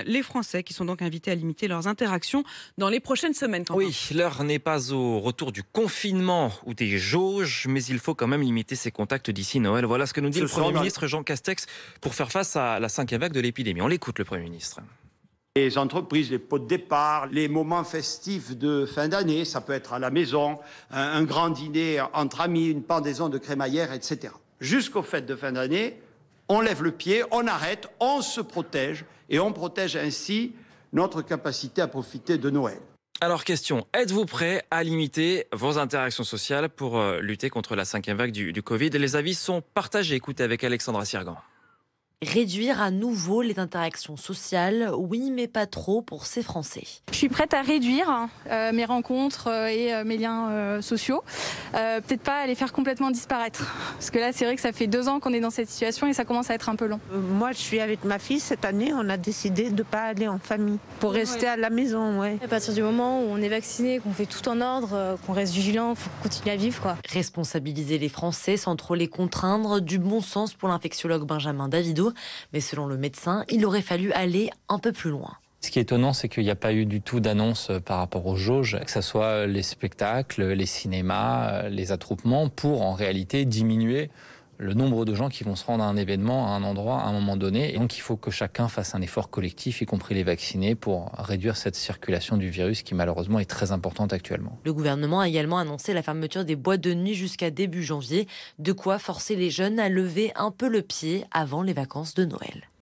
les Français qui sont donc invités à limiter leurs interactions dans les prochaines semaines. Quentin. Oui, l'heure n'est pas au retour du confinement ou des jauges, mais il faut quand même limiter ses contacts d'ici Noël. Voilà ce que nous dit le Premier ministre Jean Castex pour faire face à la 5e vague de l'épidémie. On l'écoute, le Premier ministre. Les entreprises, les pots de départ, les moments festifs de fin d'année, ça peut être à la maison, un grand dîner entre amis, une pendaison de crémaillère, etc. Jusqu'aux fêtes de fin d'année, on lève le pied, on arrête, on se protège et on protège ainsi notre capacité à profiter de Noël. Alors question, êtes-vous prêt à limiter vos interactions sociales pour lutter contre la 5e vague du Covid? Les avis sont partagés. Écoutez avec Alexandra Sirgan. Réduire à nouveau les interactions sociales, oui, mais pas trop pour ces Français. Je suis prête à réduire mes rencontres et mes liens sociaux. Peut-être pas à les faire complètement disparaître. Parce que là, c'est vrai que ça fait 2 ans qu'on est dans cette situation et ça commence à être un peu long. Moi, je suis avec ma fille. Cette année, on a décidé de ne pas aller en famille pour rester à la maison. Ouais. À partir du moment où on est vacciné, qu'on fait tout en ordre, qu'on reste vigilant, il faut continuer à vivre, quoi. Responsabiliser les Français sans trop les contraindre, du bon sens pour l'infectiologue Benjamin Davido. Mais selon le médecin, il aurait fallu aller un peu plus loin. Ce qui est étonnant, c'est qu'il n'y a pas eu du tout d'annonce par rapport aux jauges, que ce soit les spectacles, les cinémas, les attroupements, pour en réalité diminuer le nombre de gens qui vont se rendre à un événement, à un endroit, à un moment donné. Et donc il faut que chacun fasse un effort collectif, y compris les vaccinés, pour réduire cette circulation du virus qui malheureusement est très importante actuellement. Le gouvernement a également annoncé la fermeture des boîtes de nuit jusqu'à début janvier, de quoi forcer les jeunes à lever un peu le pied avant les vacances de Noël.